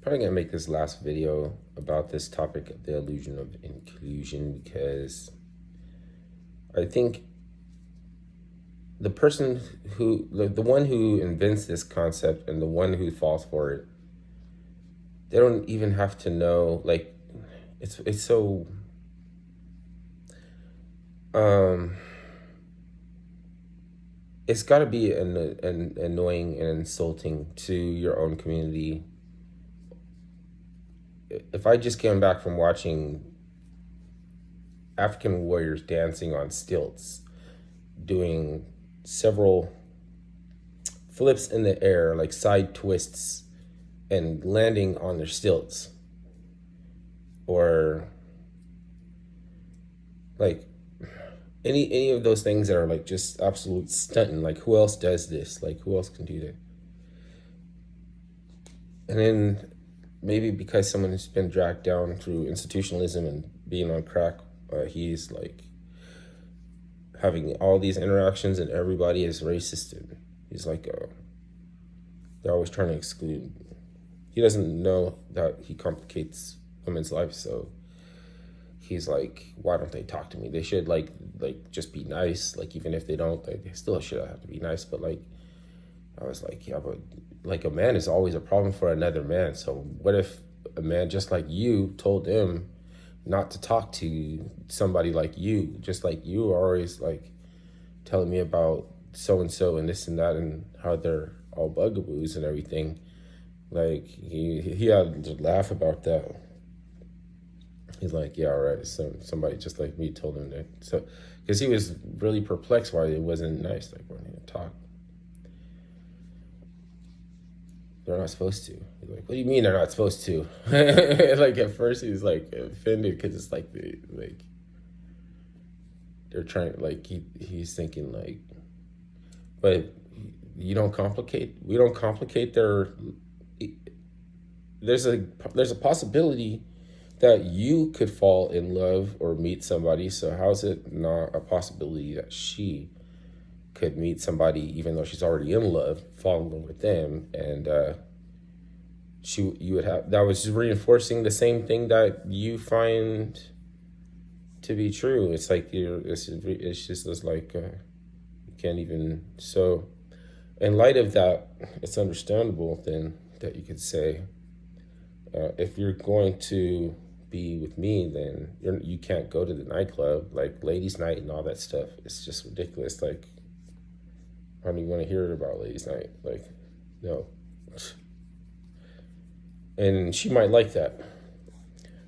Probably gonna make this last video about this topic of the illusion of inclusion because I think the person the one who invents this concept and the one who falls for it, they don't even have to know. Like, it's so um, it's got to be an annoying and insulting to your own community. If I just came back from watching African warriors dancing on stilts, doing several flips in the air, like side twists, and landing on their stilts, or like any of those things that are like just absolute stunting. Like, who else does this? Like, who else can do that? And then maybe because someone has been dragged down through institutionalism and being on crack, he's like having all these interactions and everybody is racist. And he's like, they're always trying to exclude. He doesn't know that he complicates women's lives, so he's like, why don't they talk to me? They should like just be nice. Like, even if they don't, they still should have to be nice. But like, I was like, yeah, but like, a man is always a problem for another man. So what if a man just like you told them not to talk to somebody like you, just like you are always like telling me about so and so and this and that and how they're all bugaboos and everything. Like, he had to laugh about that. He's like, yeah, all right. So somebody just like me told him that. So, because he was really perplexed why it wasn't nice. Like, when he talk, they're not supposed to. He's like, what do you mean they're not supposed to? Like, at first he was like offended because it's like they're trying, like, he's thinking like, but you don't complicate. We don't complicate their. There's a there's a possibility that you could fall in love or meet somebody. So how's it not a possibility that she could meet somebody even though she's already in love, fall in love with them, and you would have, that was reinforcing the same thing that you find to be true. It's like it's just this like you can't even. So in light of that, it's understandable then that you could say, if you're going to be with me, then you can't go to the nightclub, like ladies' night and all that stuff. It's just ridiculous. Like, I don't even want to hear about ladies' night. Like, no. And she might like that.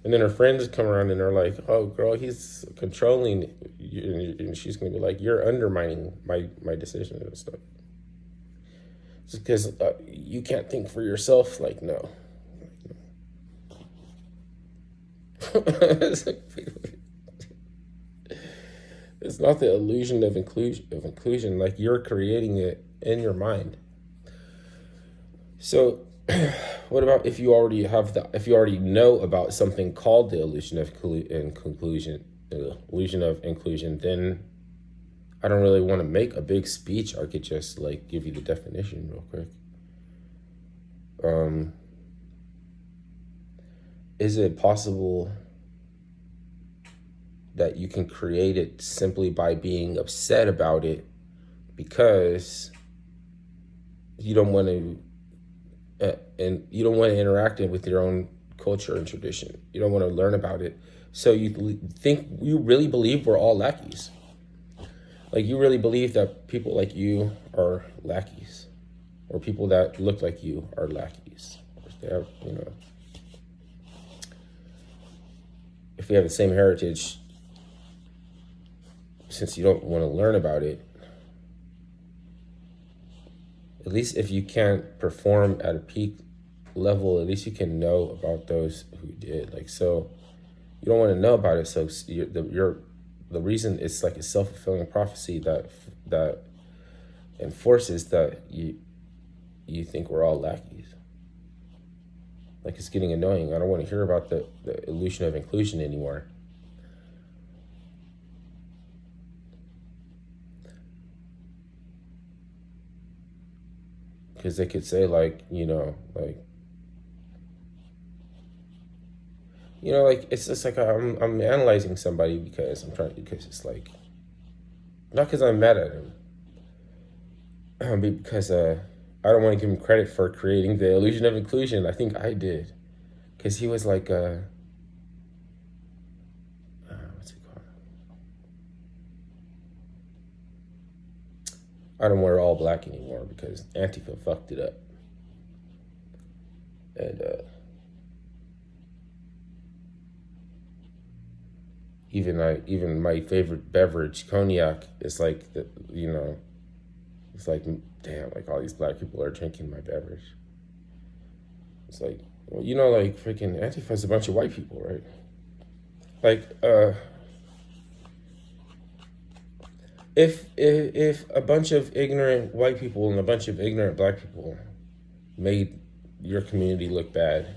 And then her friends come around and they're like, "Oh, girl, he's controlling you," and she's gonna be like, "You're undermining my decision and stuff. Just because you can't think for yourself." Like, no. It's like, it's not the illusion of inclusion. Like, you're creating it in your mind. So, what about if you already have the if you already know about something called the illusion of illusion of inclusion? Then I don't really want to make a big speech. I could just like give you the definition real quick. Um, is it possible that you can create it simply by being upset about it because you don't want to, and you don't want to interact it with your own culture and tradition. You don't want to learn about it. So you really believe we're all lackeys. Like, you really believe that people like you are lackeys, or people that look like you are lackeys. They have, if we have the same heritage, since you don't want to learn about it, at least if you can't perform at a peak level, at least you can know about those who did. Like, so you don't want to know about it. So the reason it's like a self-fulfilling prophecy that enforces that you think we're all lackeys. Like, it's getting annoying. I don't want to hear about the illusion of inclusion anymore. Because they could say, like, like, like it's just like I'm analyzing somebody because because it's like not because I'm mad at him, but because I don't want to give him credit for creating the illusion of inclusion. I think I did, because he was like what's it called? I don't wear all black anymore because Antifa fucked it up, and even my favorite beverage, cognac, is like it's like, damn, like all these black people are drinking my beverage. It's like, well, like freaking Antifa's a bunch of white people, right? Like, if a bunch of ignorant white people and a bunch of ignorant black people made your community look bad,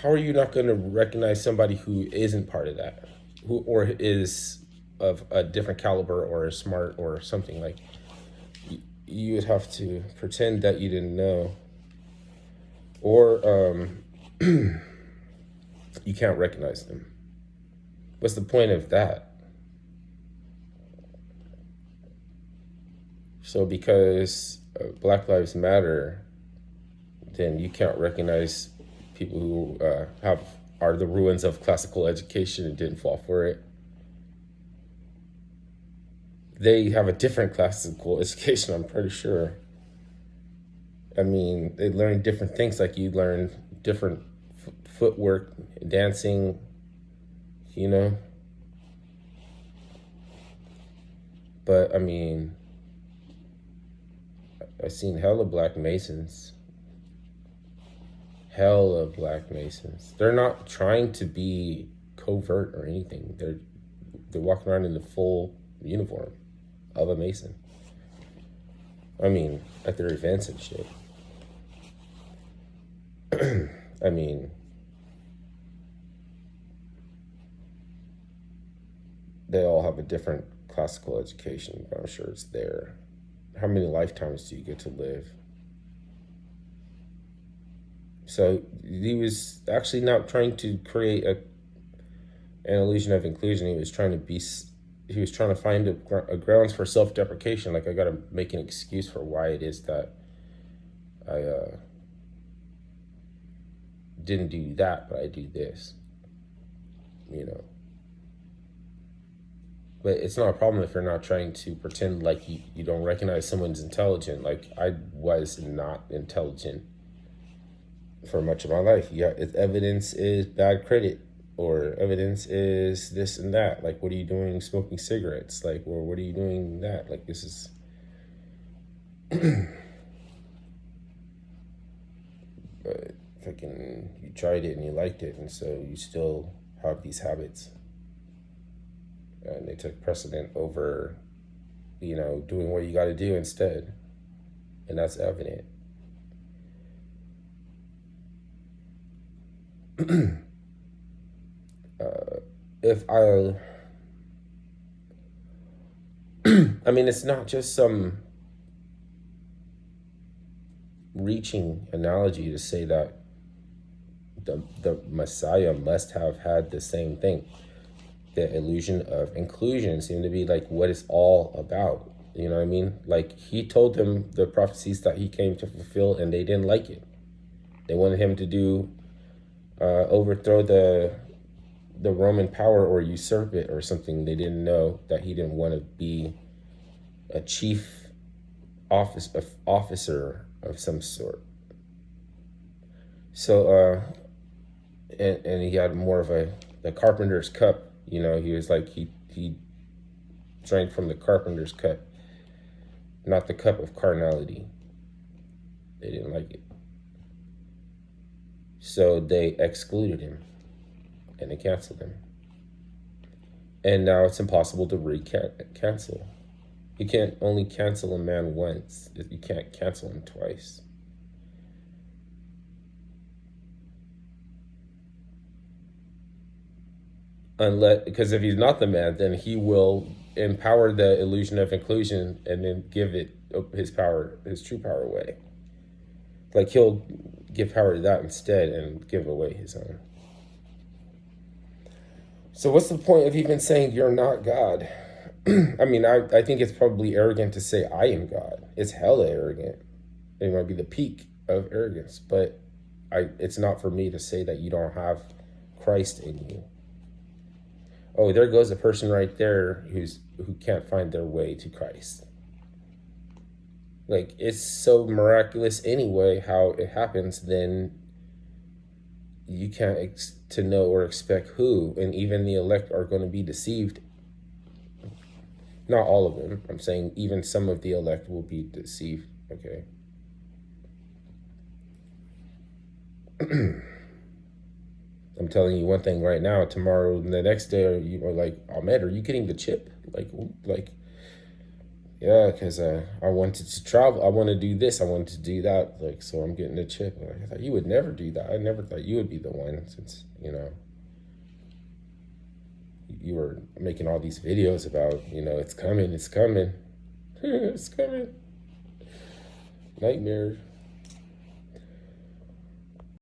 how are you not going to recognize somebody who isn't part of that, who or is of a different caliber or is smart or something? Like, you would have to pretend that you didn't know, or you can't recognize them. What's the point of that? So because Black Lives Matter, then you can't recognize people who are the ruins of classical education and didn't fall for it. They have a different classical education, I'm pretty sure. I mean, they learn different things, like you learn different footwork, dancing, you know. But I mean, I've seen hella black Masons. Hella black Masons. They're not trying to be covert or anything. They're walking around in the full uniform of a Mason. I mean, at their events and shit. I mean, they all have a different classical education, but I'm sure it's there. How many lifetimes do you get to live? So he was actually not trying to create an illusion of inclusion. He was trying to find a grounds for self-deprecation. Like, I got to make an excuse for why it is that I didn't do that, but I do this, But it's not a problem if you're not trying to pretend like you don't recognize someone's intelligent. Like, I was not intelligent for much of my life. Yeah, if evidence is bad credit, or evidence is this and that. Like, what are you doing smoking cigarettes? Like, or what are you doing that? Like, this is... But freaking, you tried it and you liked it, and so you still have these habits. And they took precedent over, doing what you got to do instead. And that's evident. If I mean, it's not just some reaching analogy to say that the Messiah must have had the same thing. The illusion of inclusion seemed to be like what it's all about. You know what I mean? Like, he told them the prophecies that he came to fulfill, and they didn't like it. They wanted him to do overthrow the Roman power or usurp it or something. They didn't know that he didn't want to be a chief officer of some sort. So and he had more of the carpenter's cup. He was like, he drank from the carpenter's cup, not the cup of carnality. They didn't like it. So they excluded him and they canceled him. And now it's impossible to cancel. You can't only cancel a man once. You can't cancel him twice. Because if he's not the man, then he will empower the illusion of inclusion and then give it his true power away. Like, he'll give power to that instead and give away his own. So what's the point of even saying you're not God? I mean, I think it's probably arrogant to say I am God. It's hella arrogant. It might be the peak of arrogance, but it's not for me to say that you don't have Christ in you. Oh, there goes a person right there who can't find their way to Christ. Like, it's so miraculous anyway how it happens, then you can't to know or expect who, and even the elect are going to be deceived. Not all of them. I'm saying even some of the elect will be deceived. Okay. I'm telling you one thing right now. Tomorrow, the next day, you are like, Ahmed, are you getting the chip? Like, yeah, because I wanted to travel. I want to do this. I wanted to do that. Like, so I'm getting the chip. Like, I thought you would never do that. I never thought you would be the one, since you were making all these videos about it's coming, it's coming, it's coming. Nightmare.